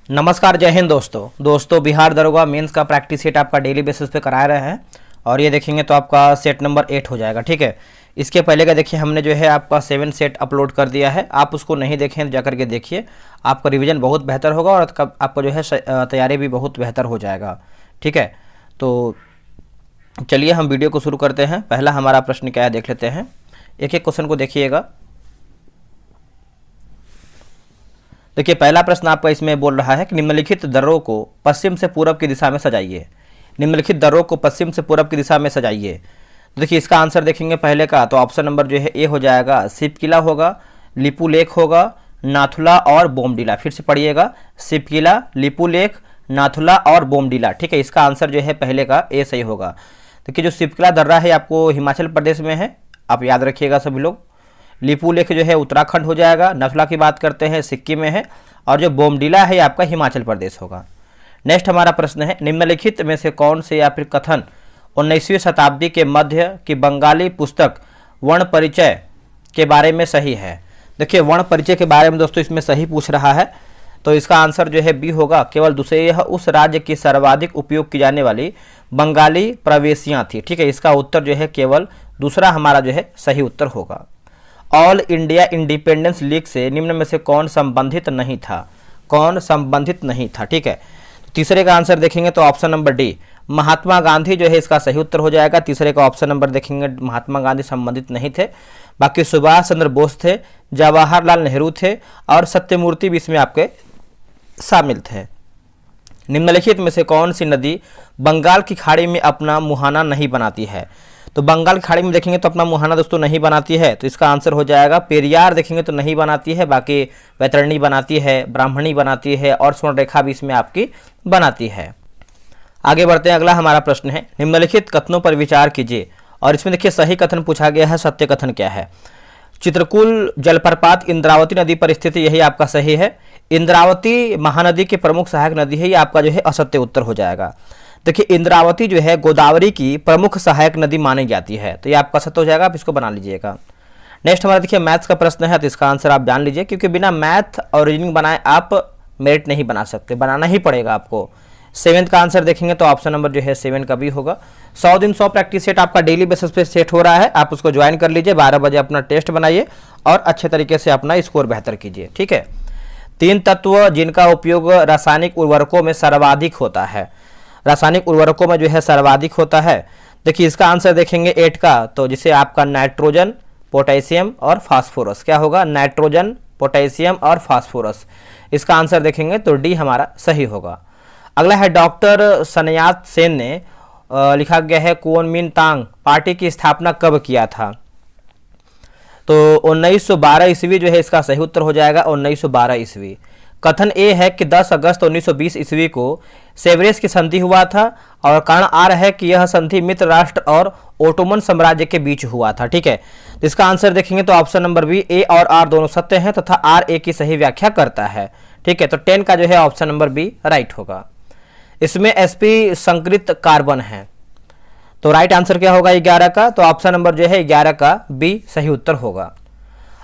नमस्कार, जय हिंद दोस्तों बिहार दरोगा मेंस का प्रैक्टिस सेट आपका डेली बेसिस पे करा रहे हैं और ये देखेंगे तो आपका सेट नंबर 8 हो जाएगा। ठीक है, इसके पहले का देखिए हमने जो है आपका 7 सेट अपलोड कर दिया है। आप उसको नहीं देखें तो जाकर के देखिए, आपका रिवीजन बहुत बेहतर होगा और आपका जो है तैयारी भी बहुत बेहतर हो जाएगा। ठीक है, तो चलिए हम वीडियो को शुरू करते हैं। पहला हमारा प्रश्न क्या है देख लेते हैं, एक एक क्वेश्चन को देखिएगा। देखिए पहला प्रश्न आपका इसमें बोल रहा है कि निम्नलिखित दर्रों को पश्चिम से पूरब की दिशा में सजाइए। निम्नलिखित दर्रों को पश्चिम से पूरब की दिशा में सजाइए। तो देखिए इसका आंसर देखेंगे पहले का, तो ऑप्शन नंबर जो है ए हो जाएगा। शिवकिला होगा, लिपू लेक होगा, नाथुला और बोमडीला। फिर से पढ़िएगा, शिवकिला, लिपू लेक, नाथुला और बोमडीला। ठीक है, इसका आंसर जो है पहले का ए सही होगा। देखिए जो शिवकिला दर्रा है आपको हिमाचल प्रदेश में है, आप याद रखिएगा सभी लोग। लिपू लेक जो है उत्तराखंड हो जाएगा, नाथुला की बात करते हैं सिक्किम में है, और जो बोमडीला है आपका हिमाचल प्रदेश होगा। नेक्स्ट हमारा प्रश्न है, निम्नलिखित में से कौन से या फिर कथन 19वीं शताब्दी के मध्य की बंगाली पुस्तक वर्ण परिचय के बारे में सही है। देखिए वर्ण परिचय के बारे में दोस्तों इसमें सही पूछ रहा है, तो इसका आंसर जो है बी होगा। केवल दूसरे यह उस राज्य की सर्वाधिक उपयोग की जाने वाली बंगाली प्रवेशियाँ थी। ठीक है, इसका उत्तर जो है केवल दूसरा हमारा जो है सही उत्तर होगा। ऑल इंडिया इंडिपेंडेंस लीग से निम्न में से कौन संबंधित नहीं था? कौन संबंधित नहीं था? ठीक है, तीसरे का आंसर देखेंगे तो option number D, Mahatma Gandhi जो है इसका सही उत्तर हो जाएगा। तीसरे का ऑप्शन नंबर देखेंगे, महात्मा गांधी संबंधित नहीं थे। बाकी सुभाष चंद्र बोस थे, जवाहरलाल नेहरू थे और सत्यमूर्ति भी इसमें आपके शामिल थे। निम्नलिखित में से कौन सी नदी बंगाल की खाड़ी में अपना मुहाना नहीं बनाती है? तो बंगाल की खाड़ी में देखेंगे तो अपना मुहाना दोस्तों नहीं बनाती है, तो इसका आंसर हो जाएगा पेरियार। देखेंगे तो नहीं बनाती है, बाकी वैतरणी बनाती है, ब्राह्मणी बनाती है और स्वर्णरेखा भी इसमें आपकी बनाती है। आगे बढ़ते हैं, अगला हमारा प्रश्न है, निम्नलिखित कथनों पर विचार कीजिए। और इसमें देखिए सही कथन पूछा गया है, सत्य कथन क्या है? चित्रकूट जलप्रपात इंद्रावती नदी पर स्थित, यही आपका सही है। इंद्रावती महानदी की प्रमुख सहायक नदी है, ये आपका जो है असत्य उत्तर हो जाएगा। देखिए इंद्रावती जो है गोदावरी की प्रमुख सहायक नदी मानी जाती है, तो ये आपका सत्य हो जाएगा, आप इसको बना लीजिएगा। नेक्स्ट हमारा देखिए मैथ्स का प्रश्न है, तो इसका आंसर आप जान लीजिए, क्योंकि बिना मैथ और रीजनिंग बनाए आप मेरिट नहीं बना सकते, बनाना ही पड़ेगा आपको। 7th का आंसर देखेंगे तो ऑप्शन नंबर जो है 7 का भी होगा। 100 दिन 100 प्रैक्टिस सेट आपका डेली बेसिस पे सेट हो रहा है, आप उसको ज्वाइन कर लीजिए। 12 बजे अपना टेस्ट बनाइए और अच्छे तरीके से अपना स्कोर बेहतर कीजिए। ठीक है, 3 तत्व जिनका उपयोग रासायनिक उर्वरकों में सर्वाधिक होता है, रासायनिक उर्वरकों में जो है सर्वाधिक होता है। देखिए इसका आंसर देखेंगे 8 का, तो जिसे आपका नाइट्रोजन, पोटेशियम और फास्फोरस। क्या होगा? नाइट्रोजन, पोटेशियम और फास्फोरस। इसका आंसर देखेंगे तो डी हमारा सही होगा। अगला है डॉक्टर सनयात सेन ने लिखा गया है कुओमिंतांग पार्टी की स्थापना कब किया था? तो 1912 ईस्वी जो है इसका सही उत्तर हो जाएगा, 1912 ईस्वी। कथन ए है कि 10 अगस्त 1920 ईस्वी को सेवरेस की संधि हुआ था और कारण आ रहा है कि यह संधि मित्र राष्ट्र और ओटोमन साम्राज्य के बीच हुआ था। ठीक है, तो इसका आंसर देखेंगे तो ऑप्शन नंबर बी, ए और आर दोनों सत्य हैं तथा आर ए की सही व्याख्या करता है। ठीक है, तो 10 का जो है ऑप्शन नंबर बी राइट होगा। इसमें sp संकृत कार्बन है, तो राइट आंसर क्या होगा 11 का? तो ऑप्शन नंबर जो है 11 का बी सही उत्तर होगा।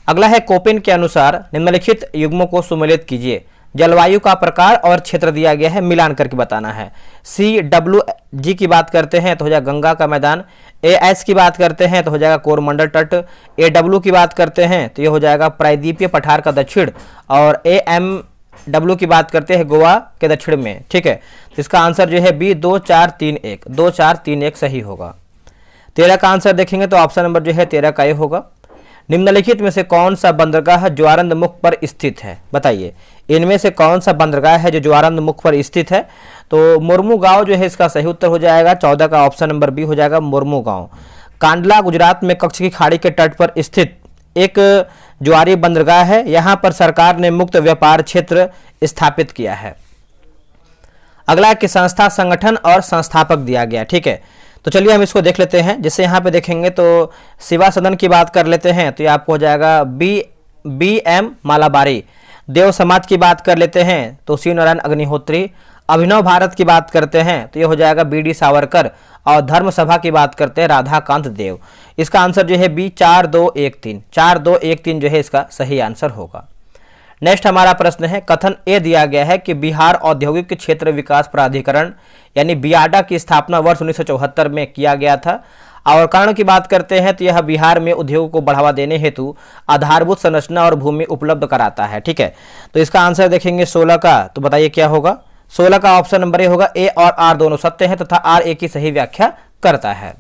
अगला है कोपेन के अनुसार निम्नलिखित युग्मों को सुमेलित कीजिए। जलवायु का प्रकार और क्षेत्र दिया गया है, मिलान करके बताना है। CWG की बात करते हैं तो हो जाएगा गंगा का मैदान, AS की बात करते हैं तो हो जाएगा कोरमंडल तट, AW की बात करते हैं तो ये हो जाएगा प्रायद्वीपीय पठार का दक्षिण, और AMW की बात करते हैं गोवा के दक्षिण में। ठीक है, तो इसका आंसर जो है बी 2431, 2431 सही होगा। 13 का आंसर देखेंगे तो ऑप्शन नंबर जो है 13 का ये होगा। निम्नलिखित में से कौन सा बंदरगाह ज्वारंद मुख पर स्थित है? बताइए इनमें से कौन सा बंदरगाह है जो ज्वारंद मुख पर स्थित है? तो मुर्मू गांव जो है इसका सही उत्तर हो जाएगा, 14 का ऑप्शन नंबर बी हो जाएगा मुर्मू गांव। कांडला गुजरात में कच्छ की खाड़ी के तट पर स्थित एक ज्वारी बंदरगाह है, यहाँ पर सरकार ने मुक्त व्यापार क्षेत्र स्थापित किया है। अगला है कि संस्था, संगठन और संस्थापक दिया गया। ठीक है, तो चलिए हम इसको देख लेते हैं। जैसे यहाँ पे देखेंगे तो शिवा सदन की बात कर लेते हैं तो ये आपको हो जाएगा BM मालाबारी। देव समाज की बात कर लेते हैं तो शिव नारायण अग्निहोत्री। अभिनव भारत की बात करते हैं तो ये हो जाएगा BD सावरकर, और धर्म सभा की बात करते हैं राधाकांत देव। इसका आंसर जो है बी 4213, 4213 जो है इसका सही आंसर होगा। नेक्स्ट हमारा प्रश्न है, कथन ए दिया गया है कि बिहार औद्योगिक क्षेत्र विकास प्राधिकरण यानी बियाडा की स्थापना वर्ष 1974 में किया गया था। और कारण की बात करते हैं तो यह बिहार में उद्योग को बढ़ावा देने हेतु आधारभूत संरचना और भूमि उपलब्ध कराता है। ठीक है, तो इसका आंसर देखेंगे 16 का, तो बताइए क्या होगा। 16 का ऑप्शन नंबर ए होगा। ए और आर दोनों सत्य है तथा आर ए की सही व्याख्या करता है।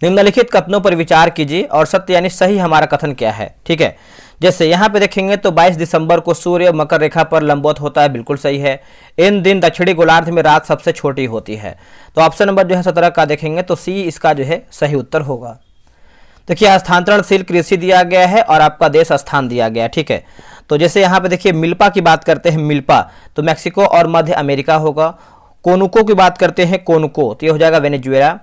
निम्नलिखित कथनों पर विचार कीजिए और सत्य यानी सही हमारा कथन क्या है। ठीक है, जैसे यहाँ पे देखेंगे तो 22 दिसंबर को सूर्य मकर रेखा पर लंबवत होता है, बिल्कुल सही है। इन दिन दक्षिणी गोलार्ध में रात सबसे छोटी होती है, तो ऑप्शन नंबर जो है 17 का देखेंगे तो सी इसका जो है सही उत्तर होगा। देखिए हस्तांतरणशील कृषि दिया गया है और आपका देश स्थान दिया गया है। ठीक है, तो जैसे यहाँ पे देखिए मिल्पा की बात करते हैं, मिल्पा तो मैक्सिको और मध्य अमेरिका होगा। कोनुको की बात करते हैं, कोनुको तो ये हो जाएगा वेनेजुएला।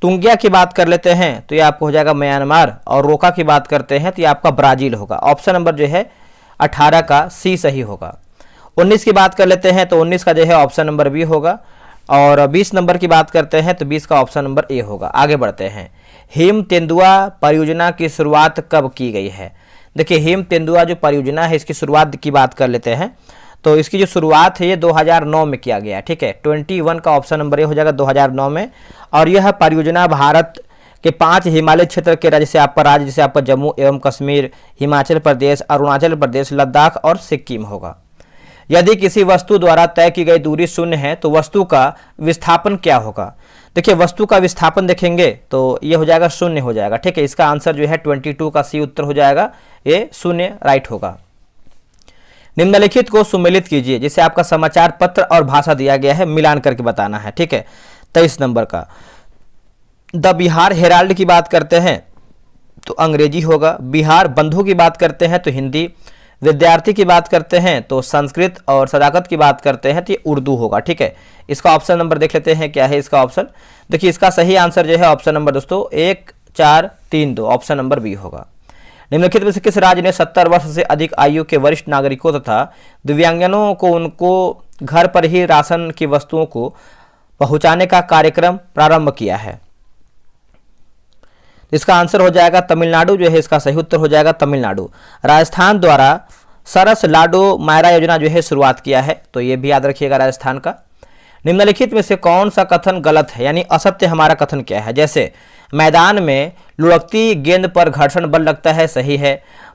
तुंगिया की बात कर लेते हैं तो ये आपको हो जाएगा म्यांमार। और रोका की बात करते हैं तो ये आपका ब्राजील होगा। ऑप्शन नंबर जो है 18 का सी सही होगा। 19 की बात कर लेते हैं तो 19 का जो है ऑप्शन नंबर बी होगा। और 20 नंबर की बात करते हैं तो 20 का ऑप्शन नंबर ए होगा। आगे बढ़ते हैं, हिम तेंदुआ परियोजना की शुरुआत कब की गई है। देखिए हिम तेंदुआ जो परियोजना है इसकी शुरुआत की बात कर लेते हैं तो इसकी जो शुरुआत है ये 2009 में किया गया। ठीक है, 21 का ऑप्शन नंबर ये हो जाएगा 2009 में। और यह परियोजना भारत के 5 हिमालय क्षेत्र के राज्य जैसे आपका जम्मू एवं कश्मीर, हिमाचल प्रदेश, अरुणाचल प्रदेश, लद्दाख और सिक्किम होगा। यदि किसी वस्तु द्वारा तय की गई दूरी शून्य है तो वस्तु का विस्थापन क्या होगा। देखिए वस्तु का विस्थापन देखेंगे तो ये हो जाएगा शून्य हो जाएगा। ठीक है, इसका आंसर जो है 22 का सी उत्तर हो जाएगा, ये शून्य राइट होगा। निम्नलिखित को सुमेलित कीजिए, जैसे आपका समाचार पत्र और भाषा दिया गया है, मिलान करके बताना है। ठीक है, 23 नंबर का द बिहार हेराल्ड की बात करते हैं तो अंग्रेजी होगा। बिहार बंधु की बात करते हैं तो हिंदी। विद्यार्थी की बात करते हैं तो संस्कृत। और सदाकत की बात करते हैं तो ये उर्दू होगा। ठीक है, इसका ऑप्शन नंबर देख लेते हैं क्या है इसका ऑप्शन। देखिए इसका सही आंसर जो है ऑप्शन नंबर दोस्तों 1 4 3 2 ऑप्शन नंबर बी होगा। निम्नलिखित में से किस राज्य ने 70 वर्ष से अधिक आयु के वरिष्ठ नागरिकों तथा दिव्यांगजनों को उनको घर पर ही राशन की वस्तुओं को पहुंचाने का कार्यक्रम प्रारंभ किया है। इसका आंसर हो जाएगा तमिलनाडु जो है इसका सही उत्तर हो जाएगा तमिलनाडु। राजस्थान द्वारा सरस लाडो मायरा योजना जो है शुरुआत किया है, तो ये भी याद रखिएगा राजस्थान का। निम्नलिखित में से कौन सा कथन गलत है यानी असत्य हमारा कथन क्या है। जैसे मैदान में लुढ़कती गेंद पर घर्षण बल लगता है, सही है।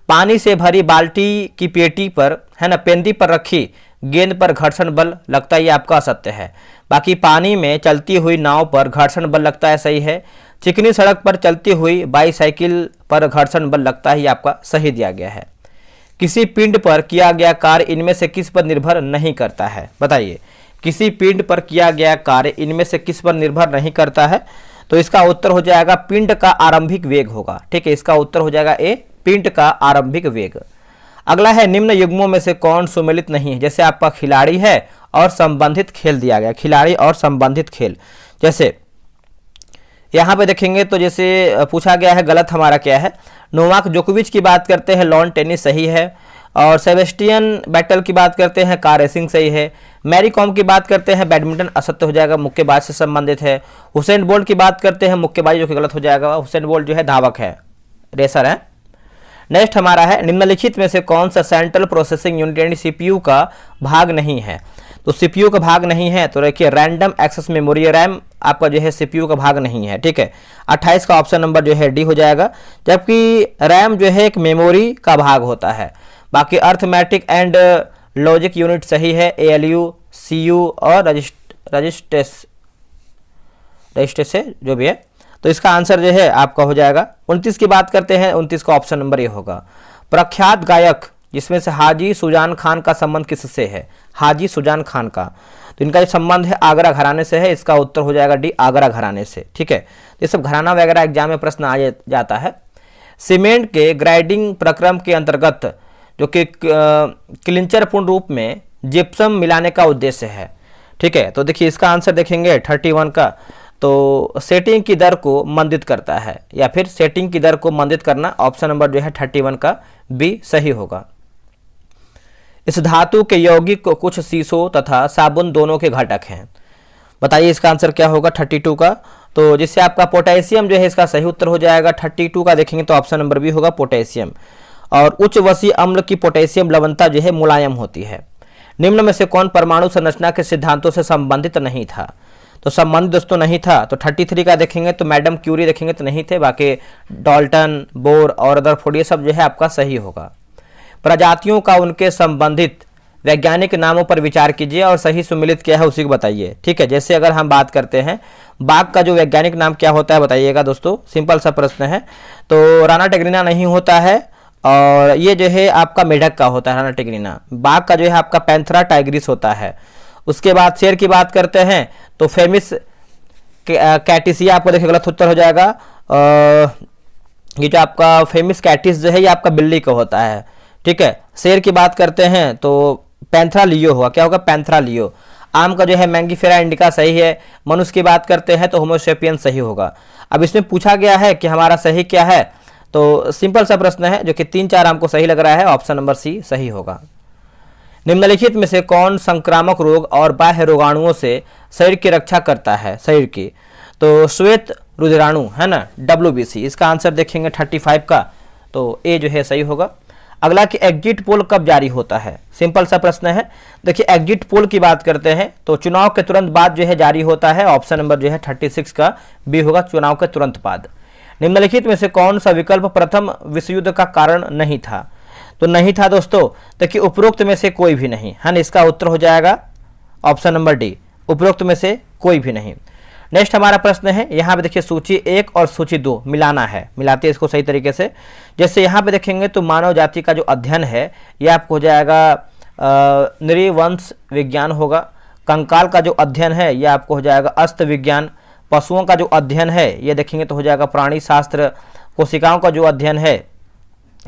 पानी से भरी बाल्टी की पेटी पर है ना पेंदी पर रखी गेंद पर घर्षण बल लगता है, ये आपका असत्य है। बाकी पानी में चलती हुई नाव पर घर्षण बल लगता है, सही है। चिकनी सड़क पर चलती हुई बाईसाइकिल पर घर्षण बल लगता है, ये आपका सही दिया गया है। किसी पिंड पर किया गया कार्य इनमें से किस पर निर्भर नहीं करता है, बताइए। किसी पिंड पर किया गया कार्य इनमें से किस पर निर्भर नहीं करता है, तो इसका उत्तर हो जाएगा पिंड का आरंभिक वेग होगा। ठीक है, इसका उत्तर हो जाएगा ए पिंड का आरंभिक वेग। अगला है निम्न युग्मों में से कौन सुमेलित नहीं है। जैसे आपका खिलाड़ी है और संबंधित खेल दिया गया, खिलाड़ी और संबंधित खेल। जैसे यहाँ पे देखेंगे तो जैसे पूछा गया है गलत हमारा क्या है। नोवाक जोकोविच की बात करते हैं लॉन टेनिस, सही है। और सेबेस्टियन बैटल की बात करते हैं कार रेसिंग, सही है। मैरी कॉम की बात करते हैं बैडमिंटन, असत्य हो जाएगा, मुक्केबाज से संबंधित है। हुसैन बोल्ट की बात करते हैं मुक्केबाजी, जो कि गलत हो जाएगा। हुसैन बोल्ट जो है धावक है, रेसर है। नेक्स्ट हमारा है निम्नलिखित में से कौन सा सेंट्रल प्रोसेसिंग यूनिट यानी सीपीयू का भाग नहीं है। तो सीपीयू का भाग नहीं है तो देखिए रैंडम एक्सेस मेमोरी, रैम आपका जो है सीपीयू का भाग नहीं है। ठीक है, 28 का ऑप्शन नंबर जो है डी हो जाएगा। जबकि रैम जो है एक मेमोरी का भाग होता है। बाकी अर्थमेटिक एंड लॉजिक यूनिट सही है, एएलयू, सीयू और रजिस्टर जो भी है। तो इसका आंसर जो है आपका हो जाएगा 29 की बात करते हैं, 29 का ऑप्शन नंबर ये होगा। प्रख्यात गायक जिसमें से हाजी सुजान खान का संबंध किससे है, हाजी सुजान खान का, तो इनका जो संबंध है आगरा घराने से है। इसका उत्तर हो जाएगा डी आगरा घराने से। ठीक है, ये सब घराना वगैरह एग्जाम में प्रश्न आ जाता है। सीमेंट के ग्राइंडिंग प्रक्रम के अंतर्गत जो कि क्लिंचर पूर्ण रूप में जिप्सम मिलाने का उद्देश्य है। ठीक है, तो देखिए इसका आंसर देखेंगे 31 का, तो सेटिंग की दर को मंदित करता है या फिर सेटिंग की दर को मंदित करना, ऑप्शन नंबर जो है 31 का बी सही होगा। इस धातु के यौगिक को कुछ शीशों तथा साबुन दोनों के घटक हैं, बताइए इसका आंसर क्या होगा 32 का। तो जिससे आपका पोटेशियम जो है इसका सही उत्तर हो जाएगा 32 का। देखेंगे तो ऑप्शन नंबर बी होगा पोटेशियम। और उच्च वसीय अम्ल की पोटेशियम लवणता जो है मुलायम होती है। निम्न में से कौन परमाणु संरचना के सिद्धांतों से संबंधित नहीं था? तो संबंधित दोस्तों नहीं था, तो 33 का देखेंगे तो मैडम क्यूरी देखेंगे तो नहीं थे, बाकी डाल्टन, बोर और रदरफोर्ड ये सब जो है आपका सही होगा। प्रजातियों का उनके संबंधित वैज्ञानिक नामों पर विचार कीजिए और सही सुमिलित क्या है उसी को बताइए। ठीक है, जैसे अगर हम बात करते हैं बाघ का जो वैज्ञानिक नाम क्या होता है बताइएगा दोस्तों, सिंपल सा प्रश्न है। तो राना टेग्रिना नहीं होता है, और ये जो है आपका मेढक का होता है राना टेग्रिना। बाघ का जो है आपका पैंथरा टाइग्रिस होता है। उसके बाद शेर की बात करते हैं तो फेमिस कैटिसिया आपको देखिए गलत उत्तर हो जाएगा। ये जो आपका फेमिस कैटिस जो है ये आपका बिल्ली का होता है। ठीक है, शेर की बात करते हैं तो पैंथरा लियो होगा, क्या होगा? पैंथरा लियो। आम का जो है मैंगीफेरा इंडिका सही है। मनुष्य की बात करते हैं तो होमोसेपियन सही होगा। अब इसमें पूछा गया है कि हमारा सही क्या है, तो सिंपल सा प्रश्न है जो कि 3-4 हमको सही लग रहा है, ऑप्शन नंबर सी सही होगा। निम्नलिखित में से कौन संक्रामक रोग और बाह्य रोगाणुओं से शरीर की रक्षा करता है? शरीर की, तो श्वेत रुधिराणु है ना, WBC। इसका आंसर देखेंगे 35 का, तो ए जो है सही होगा। अगला कि एग्जिट पोल कब जारी होता है? सिंपल सा प्रश्न है। देखिए एग्जिट पोल की बात करते हैं तो चुनाव के तुरंत बाद जो है जारी होता है, ऑप्शन नंबर जो है 36 का बी होगा, चुनाव के तुरंत बाद। निम्नलिखित में से कौन सा विकल्प प्रथम विश्व युद्ध का कारण नहीं था? तो नहीं था दोस्तों, देखिए उपरोक्त में से कोई भी नहीं है ना, इसका उत्तर हो जाएगा ऑप्शन नंबर डी, उपरोक्त में से कोई भी नहीं। नेक्स्ट हमारा प्रश्न है, यहाँ पे देखिए सूची 1 और सूची 2 मिलाना है, मिलाते हैं इसको सही तरीके से। जैसे यहाँ पे देखेंगे तो मानव जाति का जो अध्ययन है यह आपको हो जाएगा नृवंश विज्ञान होगा। कंकाल का जो अध्ययन है यह आपको हो जाएगा अस्त विज्ञान। पशुओं का जो अध्ययन है ये देखेंगे तो हो जाएगा प्राणी शास्त्र। कोशिकाओं का जो अध्ययन है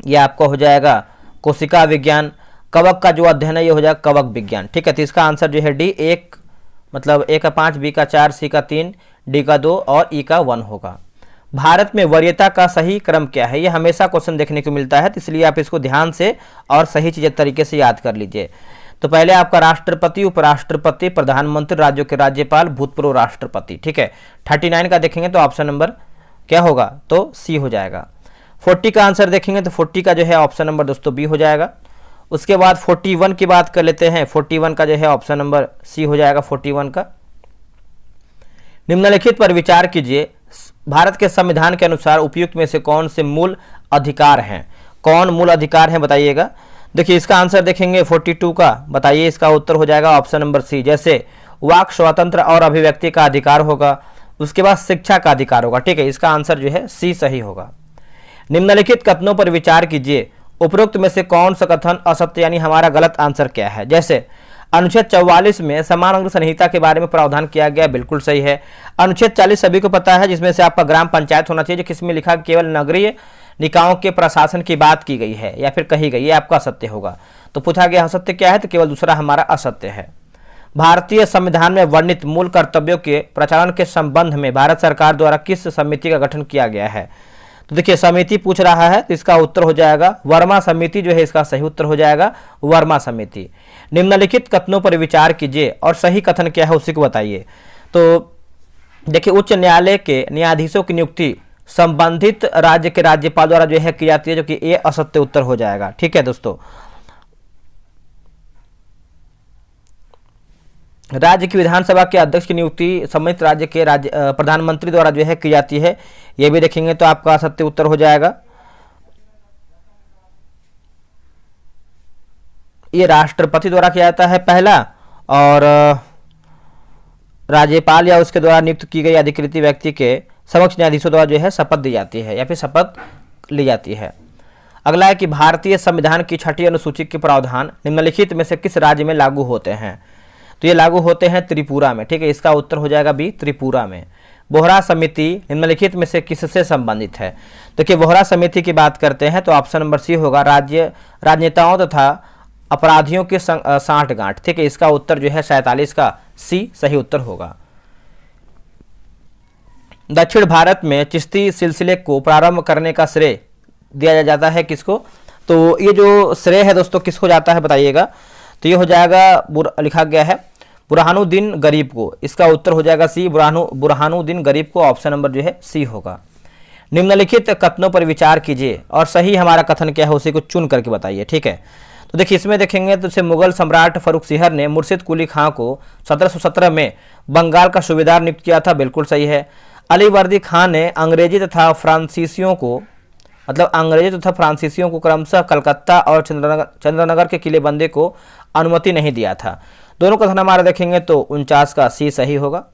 यह आपको हो जाएगा कोशिका विज्ञान। कवक का जो अध्ययन है ये हो जाएगा कवक विज्ञान। ठीक है, तो इसका आंसर जो है डी, एक मतलब ए का 5, बी का 4, सी का 3, डी का 2 और ई का 1 होगा। भारत में वरीयता का सही क्रम क्या है? ये हमेशा क्वेश्चन देखने को मिलता है, तो इसलिए आप इसको ध्यान से और सही चीज़ें तरीके से याद कर लीजिए। तो पहले आपका राष्ट्रपति, उपराष्ट्रपति, प्रधानमंत्री, राज्यों के राज्यपाल, भूतपूर्व राष्ट्रपति। ठीक है, 39 का देखेंगे तो ऑप्शन नंबर क्या होगा? तो सी हो जाएगा। 40 का आंसर देखेंगे तो 40 का जो है ऑप्शन नंबर दोस्तों बी हो जाएगा। उसके बाद 41 की बात कर लेते हैं, 41 का जो है ऑप्शन नंबर सी हो जाएगा 41 का। निम्नलिखित पर विचार कीजिए, भारत के संविधान के अनुसार उपयुक्त में से कौन से मूल अधिकार हैं? कौन मूल अधिकार हैं बताइएगा। देखिए इसका आंसर देखेंगे 42 का, बताइए इसका उत्तर हो जाएगा ऑप्शन नंबर सी। जैसे वाक स्वातंत्र और अभिव्यक्ति का अधिकार होगा, उसके बाद शिक्षा का अधिकार होगा। ठीक है, इसका आंसर जो है सी सही होगा। निम्नलिखित कथनों पर विचार कीजिए, उपरोक्त में से कौन सा कथन असत्य यानी हमारा गलत आंसर क्या है? जैसे अनुच्छेद 44 में समान अंग संहिता के बारे में प्रावधान किया गया, बिल्कुल सही है। अनुच्छेद 40 सभी को पता है, जिसमें से आपका ग्राम पंचायत होना चाहिए, जो किसमें लिखा केवल नगरीय निकायों के प्रशासन की बात की गई है या फिर कही गई, ये आपका असत्य होगा। तो पूछा गया असत्य क्या है, तो केवल दूसरा हमारा असत्य है। भारतीय संविधान में वर्णित मूल कर्तव्यों के प्रचालन के संबंध में भारत सरकार द्वारा किस समिति का गठन किया गया है? तो देखिए समिति पूछ रहा है, तो इसका उत्तर हो जाएगा वर्मा समिति जो है, इसका सही उत्तर हो जाएगा वर्मा समिति। निम्नलिखित कथनों पर विचार कीजिए और सही कथन क्या है उसी को बताइए। तो देखिए उच्च न्यायालय के न्यायाधीशों की नियुक्ति संबंधित राज्य के राज्यपाल द्वारा जो है की जाती है, जो कि ये असत्य उत्तर हो जाएगा। ठीक है दोस्तों, राज्य की विधानसभा के अध्यक्ष की नियुक्ति संबंधित राज्य के प्रधानमंत्री द्वारा जो है की जाती है, ये भी देखेंगे तो आपका सत्य उत्तर हो जाएगा। ये राष्ट्रपति द्वारा किया जाता है पहला, और राज्यपाल या उसके द्वारा नियुक्त की गई अधिकृत व्यक्ति के समक्ष न्यायाधीशों द्वारा जो है शपथ दी जाती है या फिर शपथ ली जाती है। अगला है कि भारतीय संविधान की 6ठी अनुसूची के प्रावधान निम्नलिखित में से किस राज्य में लागू होते हैं? तो ये लागू होते हैं त्रिपुरा में। ठीक है, इसका उत्तर हो जाएगा बी, त्रिपुरा में। बोहरा समिति निम्नलिखित में से किससे संबंधित है? देखिए बोहरा समिति की बात करते हैं तो ऑप्शन नंबर सी होगा, राज्य राजनेताओं तथा अपराधियों के सांठगांठ। ठीक है, इसका उत्तर जो है 47 का सी सही उत्तर होगा। दक्षिण भारत में चिश्ती सिलसिले को प्रारंभ करने का श्रेय दिया जाता है किसको? तो ये जो श्रेय है दोस्तों किसको जाता है बताइएगा। तो ये हो जाएगा, लिखा गया है बुरहानुद्दीन गरीब को। इसका उत्तर हो जाएगा सी, बुरहानुद्दीन गरीब को। ऑप्शन नंबर जो है सी होगा। निम्नलिखित कथनों पर विचार कीजिए और सही हमारा कथन क्या है उसी को चुन करके बताइए। ठीक है, तो देखिए इसमें देखेंगे तो इसे मुगल सम्राट फर्रुखसिहर ने मुर्शिद कुली खां को 1717 में बंगाल का सूबेदार नियुक्त किया था, बिल्कुल सही है। अलीवर्दी खान ने अंग्रेजी तथा फ्रांसीसियों को क्रमशः कलकत्ता और चंद्रनगर के किलेबंदी को अनुमति नहीं दिया था। दोनों कथन हमारा देखेंगे तो 49 का सी सही होगा।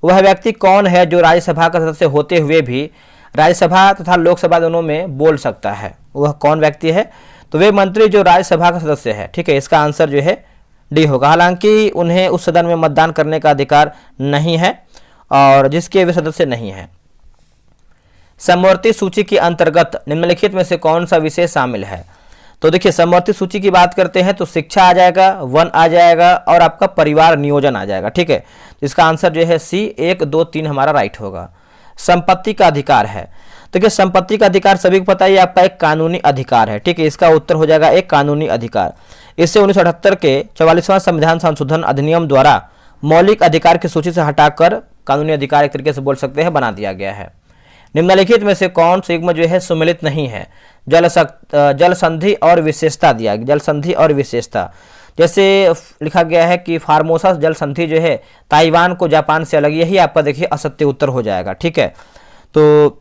वह व्यक्ति कौन है जो राज्यसभा का सदस्य होते हुए भी राज्यसभा तथा लोकसभा दोनों में बोल सकता है? वह कौन व्यक्ति है? तो वे मंत्री जो राज्यसभा का सदस्य है। ठीक है, इसका आंसर जो है डी होगा। हालांकि उन्हें उस सदन में मतदान करने का अधिकार नहीं है और जिसके वे सदस्य नहीं है। समवर्ती सूची के अंतर्गत निम्नलिखित में से कौन सा विषय शामिल है? तो देखिए समवर्ती सूची की बात करते हैं तो शिक्षा आ जाएगा, वन आ जाएगा और आपका परिवार नियोजन आ जाएगा। ठीक है, तो इसका आंसर जो है सी 1, 2, 3 हमारा राइट होगा। संपत्ति का अधिकार है। देखिए संपत्ति का अधिकार सभी को पता है आपका एक कानूनी अधिकार है। ठीक है, इसका उत्तर हो जाएगा एक कानूनी अधिकार। इससे 1978 के 44वां संविधान संशोधन अधिनियम द्वारा मौलिक अधिकार की सूची से हटाकर कानूनी अधिकार एक तरीके से बोल सकते हैं बना दिया गया है। निम्नलिखित में से कौन सा युग्म जो है सुमेलित नहीं है? जल संधि और विशेषता दिया गया, जल संधि और विशेषता। जैसे लिखा गया है कि फार्मोसा जल संधि जो है ताइवान को जापान से अलग, यही आपका देखिए असत्य उत्तर हो जाएगा। ठीक है, तो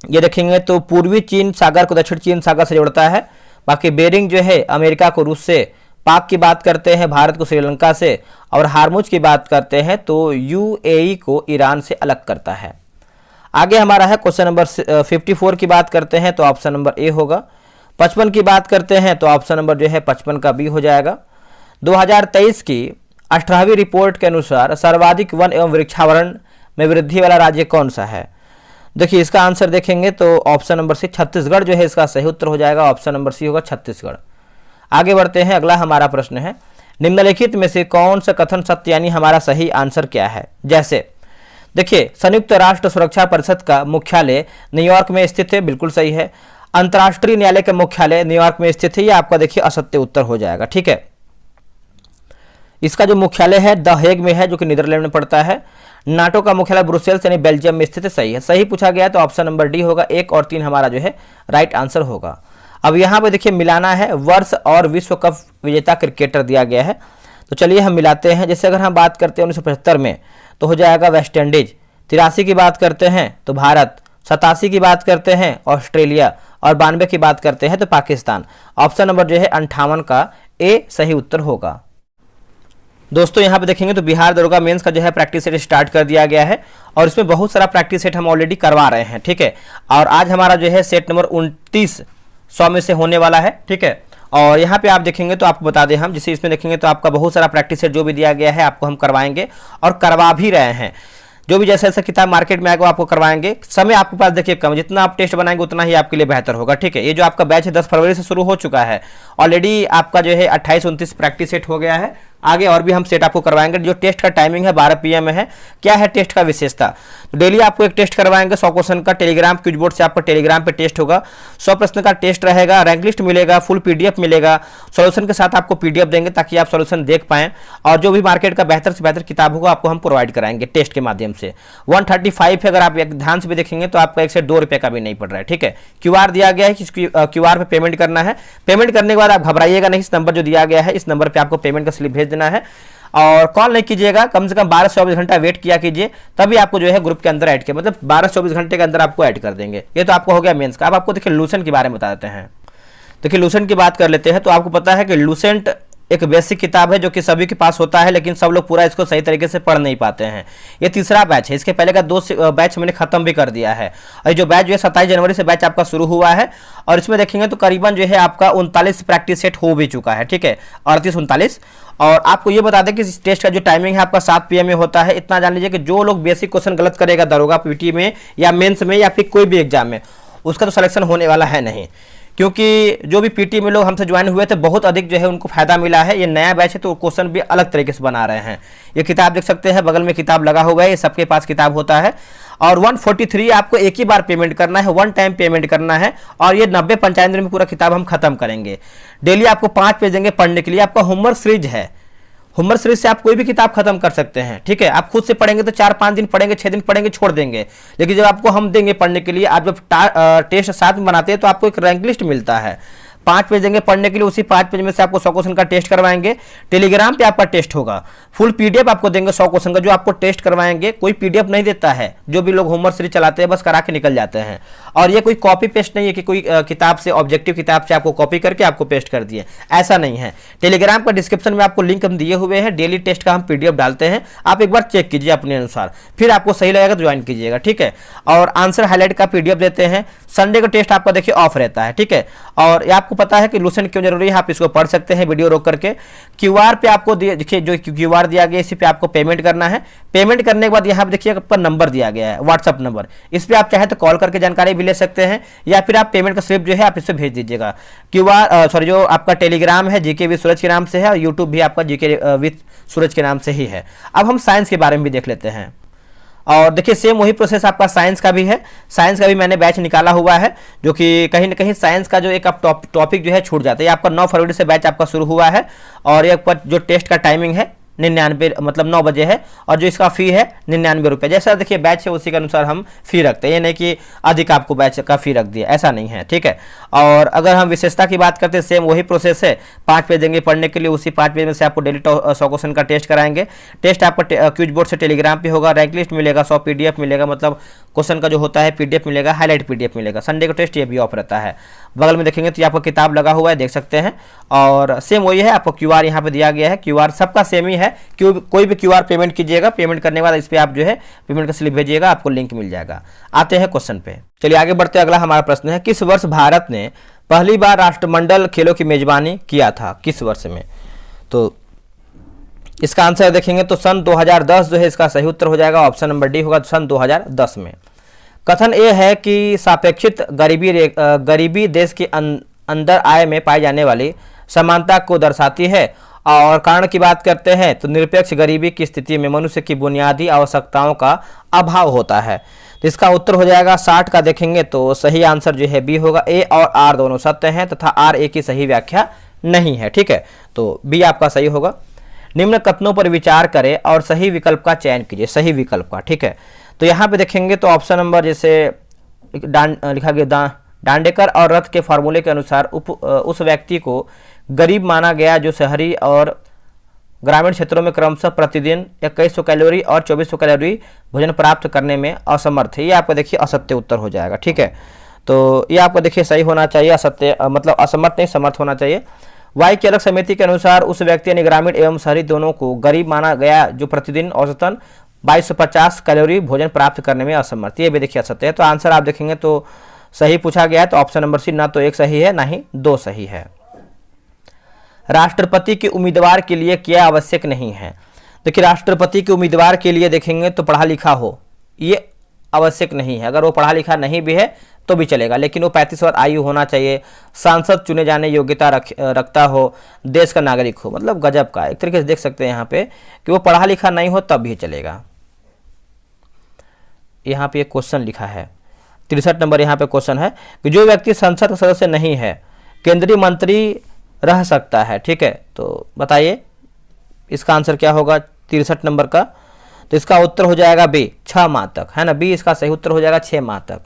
ये देखेंगे तो पूर्वी चीन सागर को दक्षिण चीन सागर से जोड़ता है। बाकी बेरिंग जो है अमेरिका को रूस से, पाक की बात करते हैं भारत को श्रीलंका से, और हार्मुज की बात करते हैं तो यूएई को ईरान से अलग करता है। आगे हमारा है क्वेश्चन नंबर 54 की बात करते हैं तो ऑप्शन नंबर ए होगा। 55 की बात करते हैं तो ऑप्शन नंबर जो है 55 का बी हो जाएगा। 2023 की 18वीं रिपोर्ट के अनुसार सर्वाधिक वन एवं वृक्षावरण में वृद्धि वाला राज्य कौन सा है? देखिए इसका आंसर देखेंगे तो ऑप्शन नंबर सी छत्तीसगढ़ जो है इसका सही उत्तर हो जाएगा। ऑप्शन नंबर सी होगा छत्तीसगढ़। आगे बढ़ते हैं, अगला हमारा प्रश्न है निम्नलिखित में से कौन सा कथन सत्य यानी हमारा सही आंसर क्या है? जैसे देखिए संयुक्त राष्ट्र सुरक्षा परिषद का मुख्यालय न्यूयॉर्क में स्थित है, बिल्कुल सही है। अंतर्राष्ट्रीय न्यायालय का मुख्यालय न्यूयॉर्क में स्थित है, ये आपका देखिए असत्य उत्तर हो जाएगा। ठीक है, इसका जो मुख्यालय है द हेग में है जो कि नीदरलैंड में पड़ता है। नाटो का मुख्यालय ब्रुसेल्स यानी बेल्जियम में स्थित है, सही है। सही पूछा गया तो ऑप्शन नंबर डी होगा। 1 और 3 हमारा जो है राइट आंसर होगा। अब यहाँ पे देखिए मिलाना है वर्ष और विश्व कप विजेता क्रिकेटर दिया गया है, तो चलिए हम मिलाते हैं। जैसे अगर हम बात करते हैं 1975 में तो हो जाएगा वेस्ट इंडीज, 83 की बात करते हैं तो भारत, 87 की बात करते हैं ऑस्ट्रेलिया और 92 की बात करते हैं तो पाकिस्तान। ऑप्शन नंबर जो है 58 का ए सही उत्तर होगा। दोस्तों यहाँ पे देखेंगे तो बिहार दरोगा मेंस का जो है प्रैक्टिस सेट स्टार्ट कर दिया गया है और इसमें बहुत सारा प्रैक्टिस सेट हम ऑलरेडी करवा रहे हैं। ठीक है, और आज हमारा जो है सेट नंबर 29 100 में से होने वाला है। ठीक है, और यहाँ पे आप देखेंगे तो आपको बता दें हम, जैसे इसमें देखेंगे तो आपका बहुत सारा प्रैक्टिस सेट जो भी दिया गया है आपको हम करवाएंगे और करवा भी रहे हैं। जो भी जैसा जैसा किताब मार्केट में आएगा आपको करवाएंगे। समय आपके पास देखिए कम, जितना आप टेस्ट बनाएंगे उतना ही आपके लिए बेहतर होगा। ठीक है, ये जो आपका बैच है 10 फरवरी से शुरू हो चुका है, ऑलरेडी आपका जो है 28-29 प्रैक्टिस सेट हो गया है। आगे और भी हम सेट आपको करवाएंगे। जो टेस्ट का टाइमिंग है 12 PM में है। क्या है टेस्ट का विशेषता? तो डेली आपको एक टेस्ट करवाएंगे 100 क्वेश्चन का, टेलीग्राम क्विज बोर्ड से आपका टेलीग्राम पे टेस्ट होगा। 100 प्रश्न का टेस्ट रहेगा, रैंक लिस्ट मिलेगा, फुल PDF मिलेगा, सॉल्यूशन के साथ आपको PDF देंगे ताकि आप सॉल्यूशन देख पाएं। और जो भी मार्केट का बेहतर से बेहतर किताब होगा आपको हम प्रोवाइड कराएंगे टेस्ट के माध्यम से। 135 है, अगर आप ध्यान से भी देखेंगे तो आपका 1 से 2 रुपये का भी नहीं पड़ रहा है। ठीक है, QR दिया गया है कि QR पे पेमेंट करना है। पेमेंट करने के बाद आप घबराइएगा नहीं, इस नंबर जो दिया गया है इस नंबर पे आपको पेमेंट का स्लिप भेज देना है और कॉल नहीं कीजिएगा। कम से कम 12 से 24 घंटा वेट किया कीजिए, तभी आपको जो है ग्रुप के अंदर ऐड किया, मतलब 12 से 24 घंटे के अंदर आपको ऐड कर देंगे। ये तो आपको हो गया मेंस का। अब आपको देखिए लूसेंट के बारे में बता देते हैं। देखिए लूसेंट की बात कर लेते हैं तो आपको पता है कि लूसेंट एक बेसिक किताब है जो कि सभी के पास होता है, लेकिन सब लोग पूरा इसको सही तरीके से पढ़ नहीं पाते हैं। ये तीसरा बैच है, इसके पहले का 2 बैच मैंने खत्म भी कर दिया है और जो बैच जो है 27 जनवरी से बैच आपका शुरू हुआ है और इसमें देखेंगे तो करीबन जो है आपका 39 प्रैक्टिस सेट हो भी चुका है। ठीक है, 38-39। और आपको ये बता दें कि इस टेस्ट का जो टाइमिंग है आपका 7 PM में होता है। इतना जान लीजिए कि जो लोग बेसिक क्वेश्चन गलत करेगा दरोगा PT में या मेंस में या फिर कोई भी एग्जाम में, उसका तो सिलेक्शन होने वाला है नहीं, क्योंकि जो भी PT में लोग हमसे ज्वाइन हुए थे बहुत अधिक जो है उनको फायदा मिला है। ये नया बैच है तो क्वेश्चन भी अलग तरीके से बना रहे हैं। ये किताब देख सकते हैं, बगल में किताब लगा हुआ है, ये सबके पास किताब होता है। और 143 आपको एक ही बार पेमेंट करना है, 1 टाइम पेमेंट करना है और ये 90-95 दिन में पूरा किताब हम खत्म करेंगे। डेली आपको 5 पेज देंगे पढ़ने के लिए। आपका होमवर्क सीरीज है, होमवर्क सीरीज से आप कोई भी किताब खत्म कर सकते हैं, ठीक है। आप खुद से पढ़ेंगे तो 4-5 दिन पढ़ेंगे, 6 दिन पढ़ेंगे, छोड़ देंगे। लेकिन जब आपको हम देंगे पढ़ने के लिए, आप जब टेस्ट साथ में बनाते हैं तो आपको एक रैंक लिस्ट मिलता है, 5 पेज देंगे पढ़ने के लिए, उसी 5 पेज में से आपको 100 क्वेश्चन का टेस्ट करवाएंगे। टेलीग्राम पे आपका टेस्ट होगा, फुल पीडीएफ आपको देंगे 100 क्वेश्चन का, जो आपको टेस्ट करवाएंगे। कोई पीडीएफ नहीं देता है, जो भी लोग होमवर्क सीरीज चलाते हैं बस करा के निकल जाते हैं। और ये कोई कॉपी पेस्ट नहीं है कि कोई किताब से, ऑब्जेक्टिव किताब से आपको कॉपी करके आपको पेस्ट कर दिए, ऐसा नहीं है। टेलीग्राम का डिस्क्रिप्शन में आपको लिंक हम दिए हुए हैं, डेली टेस्ट का हम पीडीएफ डालते हैं, आप एक बार चेक कीजिए अपने अनुसार, फिर आपको सही लगेगा तो ज्वाइन कीजिएगा, ठीक है। और आंसर हाईलाइट का पीडीएफ देते हैं। संडे का टेस्ट आपका देखिए ऑफ रहता है, ठीक है। और ये आपको पता है कि लूसेंट क्यों जरूरी है, आप इसको पढ़ सकते हैं वीडियो रोक करके। क्यूआर पे आपको देखिए, जो क्यूआर दिया गया इसी पे आपको पेमेंट करना है। पेमेंट करने के बाद यहाँ पे देखिए आपका नंबर दिया गया है, व्हाट्सअप नंबर, इस पे आप चाहे तो कॉल करके जानकारी भी ले सकते हैं, या फिर आप पेमेंट का स्लिप जो है आप इससे भेज दीजिएगा। क्यूआर सॉरी, जो आपका टेलीग्राम है जीके विद सूरज के नाम से है, और यूट्यूब भी आपका जीके विद सूरज के नाम से ही है। अब हम साइंस के बारे में भी देख लेते हैं। और देखिए सेम वही प्रोसेस आपका साइंस का भी है। साइंस का भी मैंने बैच निकाला हुआ है, जो कि कहीं ना कहीं साइंस का जो एक आप टॉपिक जो है छूट जाता है। ये आपका 9 फरवरी से बैच आपका शुरू हुआ है, और ये पर जो टेस्ट का टाइमिंग है 99 मतलब 9 बजे है, और जो इसका फी है 99 रुपये। जैसा देखिए बैच है उसी के अनुसार हम फी रखते हैं, ये नहीं कि अधिक आपको बैच का फी रख दिया, ऐसा नहीं है, ठीक है। और अगर हम विशेषता की बात करते हैं, सेम वही प्रोसेस है। 5 पेज देंगे पढ़ने के लिए, उसी 5 पेज में से आपको डेली 100 क्वेश्चन का टेस्ट कराएंगे। टेस्ट आपका क्विज बोर्ड से टेलीग्राम पे होगा, रैंक लिस्ट मिलेगा, 100 पीडीएफ मिलेगा, मतलब क्वेश्चन का जो होता है पीडीएफ मिलेगा, हाईलाइट पीडीएफ मिलेगा। संडे का टेस्ट ये भी ऑफ रहता है। बगल में देखेंगे तो आपका किताब लगा हुआ है, देख सकते हैं। और सेम वही है, आपको क्यूआर यहाँ पे दिया गया है, क्यूआर सबका सेम ही है। कोई भी क्यूआर पेमेंट कीजिएगा, पेमेंट करने के बाद इस पे आप जो है पेमेंट का स्लिप भेजिएगा, आपको लिंक मिल जाएगा। आते हैं क्वेश्चन पे, चलिए आगे बढ़ते हैं। अगला हमारा प्रश्न है, किस वर्ष भारत ने पहली बार राष्ट्रमंडल खेलों की मेजबानी किया था, किस वर्ष में? तो इसका आंसर देखेंगे तो सन 2010 जो है इसका सही उत्तर हो जाएगा। ऑप्शन नंबर डी होगा सन 2010 में। कथन ये है कि सापेक्षित गरीबी देश के अंदर आय में पाई जाने वाली समानता को दर्शाती है। और कारण की बात करते हैं तो निरपेक्ष गरीबी की स्थिति में मनुष्य की बुनियादी आवश्यकताओं का अभाव होता है। तो इसका उत्तर हो जाएगा 60 का। देखेंगे तो सही आंसर जो है बी होगा। ए और आर दोनों सत्य हैं तथा आर ए की सही व्याख्या नहीं है, ठीक है। तो बी आपका सही होगा। निम्न कथनों पर विचार करें और सही विकल्प का चयन कीजिए, सही विकल्प का, ठीक है। तो यहाँ पे देखेंगे तो ऑप्शन नंबर जैसे लिखा गया डांडेकर और रथ के फार्मूले के अनुसार उस व्यक्ति को गरीब माना गया जो शहरी और ग्रामीण क्षेत्रों में क्रमशः प्रतिदिन 2100 कैलोरी और 2400 कैलोरी भोजन प्राप्त करने में असमर्थ है। ये आपको देखिए असत्य उत्तर हो जाएगा, ठीक है। तो ये आपको देखिए सही होना चाहिए, असत्य मतलब असमर्थ नहीं समर्थ होना चाहिए। वाई की अलग समिति के अनुसार उस व्यक्ति यानी ग्रामीण एवं शहरी दोनों को गरीब माना गया जो प्रतिदिन औसतन 2250 कैलोरी भोजन प्राप्त करने में असमर्थ। ये भी देखिए असत्य है। तो आंसर आप देखेंगे तो सही पूछा गया है, तो ऑप्शन नंबर सी ना तो 1 सही है ना ही 2 सही है। राष्ट्रपति के उम्मीदवार के लिए क्या आवश्यक नहीं है? देखिए राष्ट्रपति के उम्मीदवार के लिए देखेंगे तो पढ़ा लिखा हो, ये आवश्यक नहीं है। अगर वो पढ़ा लिखा नहीं भी है तो भी चलेगा, लेकिन वो 35 वर्ष आयु होना चाहिए, सांसद चुने जाने योग्यता रखता हो, देश का नागरिक हो। मतलब गजब का एक तरीके से देख सकते हैं यहाँ पे कि वो पढ़ा लिखा नहीं हो तब भी चलेगा। यहाँ पे एक क्वेश्चन लिखा है 63 नंबर यहाँ पे क्वेश्चन है कि जो व्यक्ति संसद का सदस्य नहीं है केंद्रीय मंत्री रह सकता है, ठीक है। तो बताइए इसका आंसर क्या होगा 63 नंबर का? तो इसका उत्तर हो जाएगा बी, 6 माह तक, है ना। बी इसका सही उत्तर हो जाएगा 6 माह तक।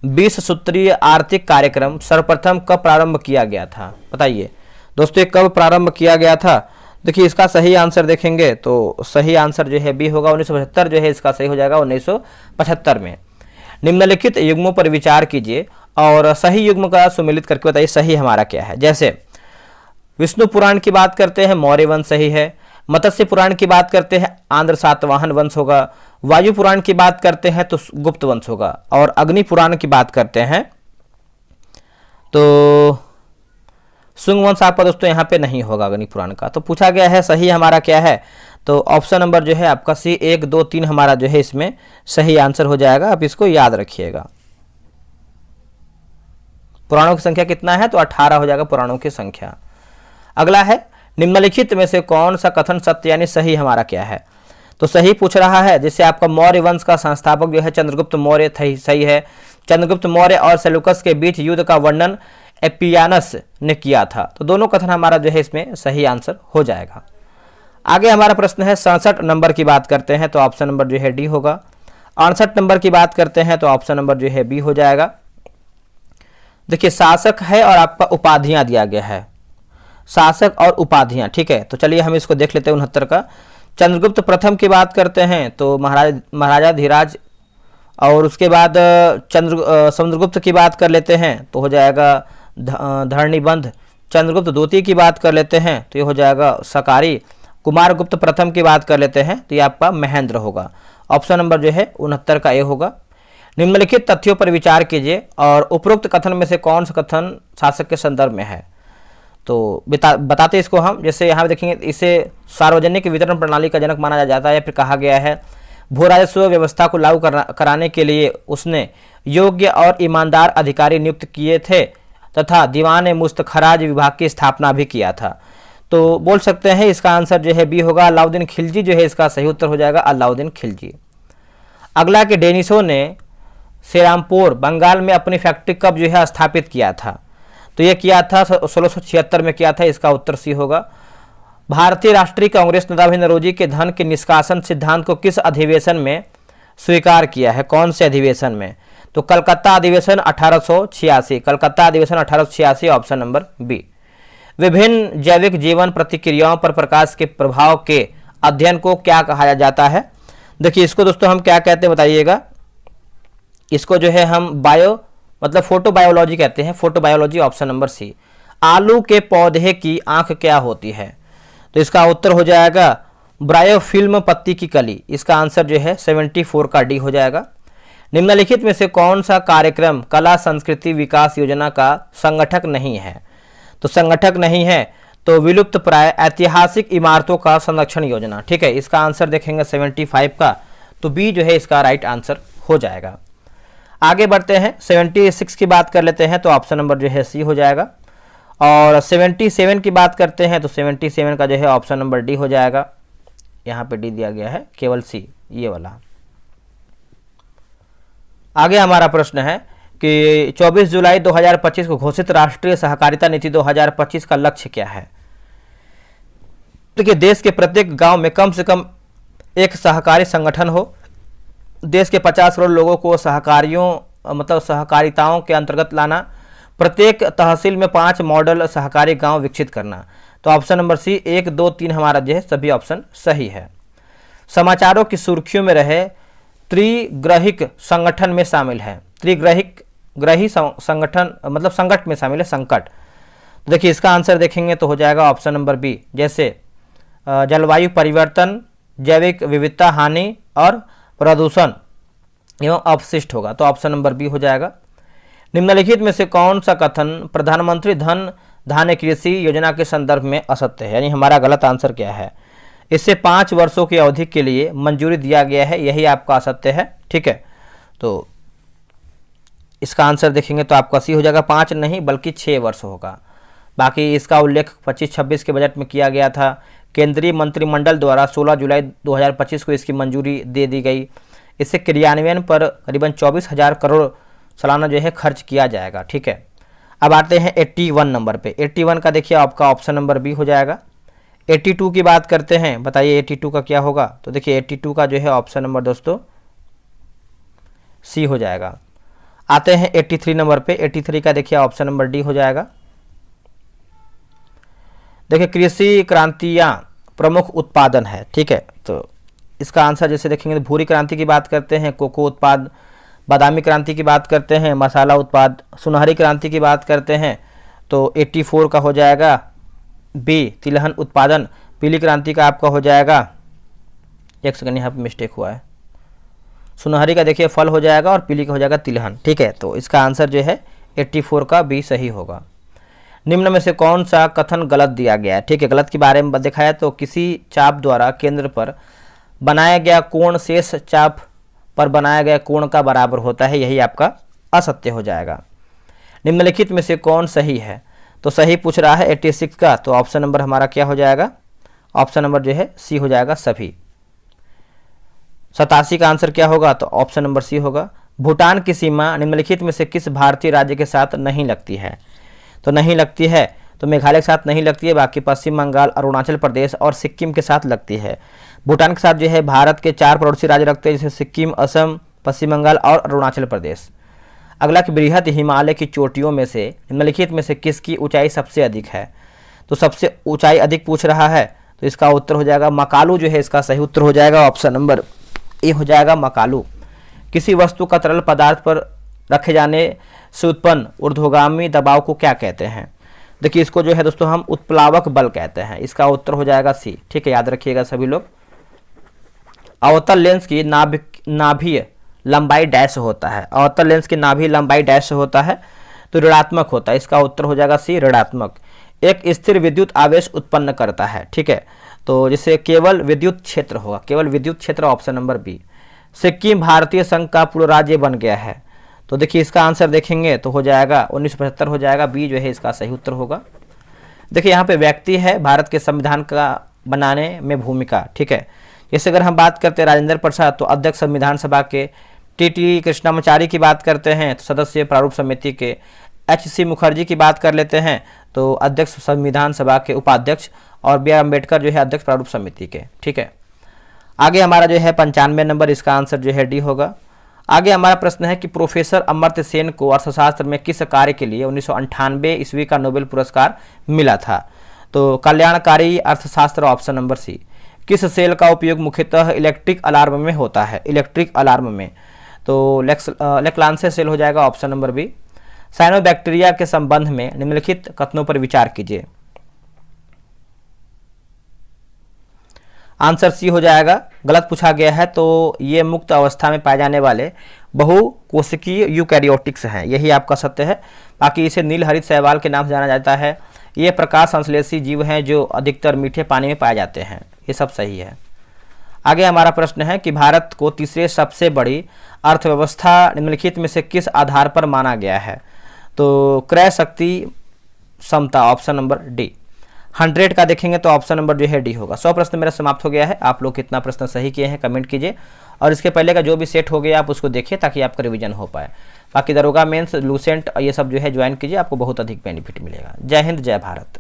20 सूत्रीय आर्थिक कार्यक्रम सर्वप्रथम कब प्रारंभ किया गया था? बताइए दोस्तों कब प्रारंभ किया गया था? देखिए इसका सही आंसर देखेंगे तो सही आंसर जो है बी होगा 1975 जो है इसका सही हो जाएगा 1975 में। निम्नलिखित युग्मों पर विचार कीजिए और सही युग्म का सुमेलित करके बताइए सही हमारा क्या है। जैसे विष्णु पुराण की बात करते हैं मौर्य वंश सही है, मत्स्य पुराण की बात करते हैं आंध्र सातवाहन वंश होगा, वायु पुराण की बात करते हैं तो गुप्त वंश होगा, और अग्नि पुराण की बात करते हैं तो शुंग वंश आपका दोस्तों यहाँ पे नहीं होगा अग्नि पुराण का। तो पूछा गया है सही हमारा क्या है, तो ऑप्शन नंबर जो है आपका सी 1 2 3 हमारा जो है इसमें सही आंसर हो जाएगा। आप इसको याद रखिएगा। पुराणों की संख्या कितना है? तो 18 हो जाएगा पुराणों की संख्या। अगला है निम्नलिखित में से कौन सा कथन सत्य यानी सही हमारा क्या है? तो सही पूछ रहा है जैसे आपका मौर्य वंश का संस्थापक जो है चंद्रगुप्त मौर्य सही है। चंद्रगुप्त मौर्य और सेल्यूकस के बीच युद्ध का वर्णन एपियानस ने किया था। तो दोनों कथन हमारा जो है इसमें सही आंसर हो जाएगा। आगे हमारा प्रश्न है 67 नंबर की बात करते हैं तो ऑप्शन नंबर जो है डी होगा। 68 नंबर की बात करते हैं तो ऑप्शन नंबर जो है बी हो जाएगा। देखिए शासक है और आपका उपाधियां दिया गया है, शासक और उपाधियां, ठीक है। तो चलिए हम इसको देख लेते हैं 69 का। चंद्रगुप्त प्रथम की बात करते हैं तो महाराजा धीराज, और उसके बाद समुद्रगुप्त की बात कर लेते हैं तो हो जाएगा धरणीबंध। चंद्रगुप्त द्वितीय की बात कर लेते हैं तो ये हो जाएगा सकारी। कुमारगुप्त प्रथम की बात कर लेते हैं तो ये आपका महेंद्र होगा। ऑप्शन नंबर जो है 69 का ए होगा। निम्नलिखित तथ्यों पर विचार कीजिए और उपरोक्त कथन में से कौन सा कथन शासक के संदर्भ में है। तो बताते इसको हम, जैसे यहाँ देखेंगे इसे सार्वजनिक वितरण प्रणाली का जनक माना जाता है। फिर कहा गया है भू राजस्व व्यवस्था को लागू कराने के लिए उसने योग्य और ईमानदार अधिकारी नियुक्त किए थे तथा दीवान मुस्तखराज विभाग की स्थापना भी किया था। तो बोल सकते हैं इसका आंसर जो है बी होगा। अलाउद्दीन खिलजी जो है इसका सही उत्तर हो जाएगा, अलाउद्दीन खिलजी। अगला के डेनिसों ने श्रीरामपुर बंगाल में अपनी फैक्ट्री कब जो है स्थापित किया था। तो यह किया था 1676 में किया था, इसका उत्तर सी होगा। भारतीय राष्ट्रीय कांग्रेस नेता नौरोजी के धन के निष्कासन सिद्धांत को किस अधिवेशन में स्वीकार किया है, कौन से अधिवेशन में। तो कलकत्ता अधिवेशन 1886, कलकत्ता अधिवेशन 1886, ऑप्शन नंबर बी। विभिन्न जैविक जीवन प्रतिक्रियाओं पर प्रकाश के प्रभाव के अध्ययन को क्या कहा जाता है। देखिए इसको दोस्तों हम क्या कहते हैं बताइएगा। इसको जो है हम मतलब फोटोबायोलॉजी कहते हैं, फोटोबायोलॉजी, ऑप्शन नंबर सी। आलू के पौधे की आंख क्या होती है। तो इसका उत्तर हो जाएगा ब्रायोफिल्म पत्ती की कली। इसका आंसर जो है 74 का डी हो जाएगा। निम्नलिखित में से कौन सा कार्यक्रम कला संस्कृति विकास योजना का संगठक नहीं है। तो संगठक नहीं है तो विलुप्त प्राय ऐतिहासिक इमारतों का संरक्षण योजना, ठीक है। इसका आंसर देखेंगे 75 का, तो बी जो है इसका राइट आंसर हो जाएगा। आगे बढ़ते हैं 76 की बात कर लेते हैं तो ऑप्शन नंबर जो है सी हो जाएगा। और 77 की बात करते हैं तो 77 का जो है ऑप्शन नंबर डी हो जाएगा। यहाँ पे डी दिया गया है, केवल सी ये वाला। आगे हमारा प्रश्न है कि 24 जुलाई 2025 को घोषित राष्ट्रीय सहकारिता नीति 2025 का लक्ष्य क्या है। देखिए देश के प्रत्येक गांव में कम से कम एक सहकारी संगठन हो। देश के 50 करोड़ लोगों को सहकारियों मतलब सहकारिताओं के अंतर्गत लाना। प्रत्येक तहसील में 5 मॉडल सहकारी गांव विकसित करना। तो ऑप्शन नंबर सी 1, 2, 3 हमारा जो है सभी ऑप्शन सही है। समाचारों की सुर्खियों में रहे त्रिग्रहिक संगठन में शामिल है। ग्रही संगठन मतलब संकट में शामिल है, संकट। देखिए इसका आंसर देखेंगे तो हो जाएगा ऑप्शन नंबर बी, जैसे जलवायु परिवर्तन, जैविक विविधता हानि और प्रदूषण एवं अपशिष्ट होगा। तो ऑप्शन नंबर बी हो जाएगा। निम्नलिखित में से कौन सा कथन प्रधानमंत्री धन धान्य कृषि योजना के संदर्भ में असत्य है, यानी हमारा गलत आंसर क्या है। इससे 5 वर्षों की अवधि के लिए मंजूरी दिया गया है, यही आपका असत्य है, ठीक है। तो इसका आंसर देखेंगे तो आपका सी हो जाएगा। 5 नहीं बल्कि 6 वर्ष होगा। बाकी इसका उल्लेख 25-26 के बजट में किया गया था। केंद्रीय मंत्रिमंडल द्वारा 16 जुलाई 2025 को इसकी मंजूरी दे दी गई। इससे क्रियान्वयन पर करीबन 24,000 करोड़ सालाना जो है खर्च किया जाएगा, ठीक है। अब आते हैं 81 नंबर पे। 81 का देखिए आपका ऑप्शन नंबर बी हो जाएगा। 82 की बात करते हैं, बताइए 82 का क्या होगा। तो देखिए 82 का जो है ऑप्शन नंबर दोस्तों सी हो जाएगा। आते हैं 83 नंबर पे। 83 का देखिए ऑप्शन नंबर डी हो जाएगा। देखिए कृषि क्रांतियाँ प्रमुख उत्पादन है, ठीक है। तो इसका आंसर जैसे देखेंगे तो भूरी क्रांति की बात करते हैं, कोको उत्पाद, बादामी क्रांति की बात करते हैं, मसाला उत्पाद, सुनहरी क्रांति की बात करते हैं तो 84 का हो जाएगा बी, तिलहन उत्पादन। पीली क्रांति का आपका हो जाएगा, एक सेकंड यहाँ पे मिस्टेक हुआ है, सुनहरी का देखिए फल हो जाएगा और पीली का हो जाएगा तिलहन, ठीक है। तो इसका आंसर जो है 84 का बी सही होगा। निम्न में से कौन सा कथन गलत दिया गया है, ठीक है। गलत के बारे में दिखाया तो किसी चाप द्वारा केंद्र पर बनाया गया कोण शेष चाप पर बनाया गया कोण का बराबर होता है, यही आपका असत्य हो जाएगा। निम्नलिखित में से कौन सही है। तो सही पूछ रहा है 86 का, तो ऑप्शन नंबर हमारा क्या हो जाएगा, ऑप्शन नंबर जो है सी हो जाएगा सभी। 87 का आंसर क्या होगा, तो ऑप्शन नंबर सी होगा। भूटान की सीमा निम्नलिखित में से किस भारतीय राज्य के साथ नहीं लगती है। तो नहीं लगती है तो मेघालय के साथ नहीं लगती है, बाकी पश्चिम बंगाल, अरुणाचल प्रदेश और सिक्किम के साथ लगती है। भूटान के साथ जो है भारत के 4 पड़ोसी राज्य लगते हैं, जैसे सिक्किम, असम, पश्चिम बंगाल और अरुणाचल प्रदेश। अगला कि बृहद हिमालय की चोटियों में से निम्नलिखित में से किसकी ऊंचाई सबसे अधिक है? तो सबसे ऊंचाई अधिक पूछ रहा है, तो इसका उत्तर हो जाएगा मकालू जो है इसका सही उत्तर हो जाएगा। ऑप्शन नंबर ए हो जाएगा मकालू। किसी वस्तु का तरल पदार्थ पर रखे जाने से उत्पन्न ऊर्ध्वगामी दबाव को क्या कहते हैं? देखिए इसको जो है दोस्तों हम उत्प्लावक बल कहते हैं। इसका उत्तर हो जाएगा सी। ठीक है, याद रखिएगा सभी लोग। अवतल लेंस की नाभीय लंबाई डैश होता है। अवतल लेंस की नाभीय लंबाई डैश होता है, तो ऋणात्मक होता है। इसका उत्तर हो जाएगा सी, ऋणात्मक। एक स्थिर विद्युत आवेश उत्पन्न करता है। ठीक है, तो जिसे केवल विद्युत क्षेत्र होगा, केवल विद्युत क्षेत्र। Option number B. सिक्किम भारतीय संघ का पूर्ण राज्य बन गया है, तो देखिए इसका आंसर देखेंगे तो हो जाएगा 1975 हो जाएगा। बी जो है इसका सही उत्तर होगा। देखिए यहाँ पे व्यक्ति है, भारत के संविधान का बनाने में भूमिका। ठीक है, जैसे अगर हम बात करते हैं राजेंद्र प्रसाद, तो अध्यक्ष संविधान सभा के। टी कृष्णामाचारी की बात करते हैं तो सदस्य प्रारूप समिति के। HC मुखर्जी की बात कर लेते हैं तो अध्यक्ष संविधान सभा के उपाध्यक्ष। और बी आर अम्बेडकर जो है अध्यक्ष प्रारूप समिति के। ठीक है, आगे हमारा जो है 95 नंबर, इसका आंसर जो है डी होगा। आगे हमारा प्रश्न है कि प्रोफेसर अमर्त्य सेन को अर्थशास्त्र में किस कार्य के लिए 1998 ईस्वी का नोबेल पुरस्कार मिला था? तो कल्याणकारी अर्थशास्त्र। Option number C. किस सेल का उपयोग मुख्यतः इलेक्ट्रिक अलार्म में होता है? इलेक्ट्रिक अलार्म में तो लेक्लांसे सेल हो जाएगा। Option number B. साइनोबैक्टीरिया के संबंध में निम्नलिखित कथनों पर विचार कीजिए। आंसर सी हो जाएगा। गलत पूछा गया है, तो ये मुक्त अवस्था में पाए जाने वाले बहुकोशिकीय यूकैरियोटिक्स हैं, यही आपका सत्य है। बाकी इसे नीलहरित शैवाल के नाम से जाना जाता है। ये प्रकाश संश्लेषी जीव हैं जो अधिकतर मीठे पानी में पाए जाते हैं। ये सब सही है। आगे हमारा प्रश्न है कि भारत को तीसरे सबसे बड़ी अर्थव्यवस्था निम्नलिखित में से किस आधार पर माना गया है? तो क्रय शक्ति क्षमता। Option number D. 100 का देखेंगे तो ऑप्शन नंबर जो है डी होगा। 100 प्रश्न मेरा समाप्त हो गया है। आप लोग कितना प्रश्न सही किए हैं कमेंट कीजिए, और इसके पहले का जो भी सेट हो गया आप उसको देखिए ताकि आपका रिवीजन हो पाए। बाकी दरोगा मेंस, लूसेंट ये सब जो है ज्वाइन कीजिए, आपको बहुत अधिक बेनिफिट मिलेगा। जय हिंद, जय भारत।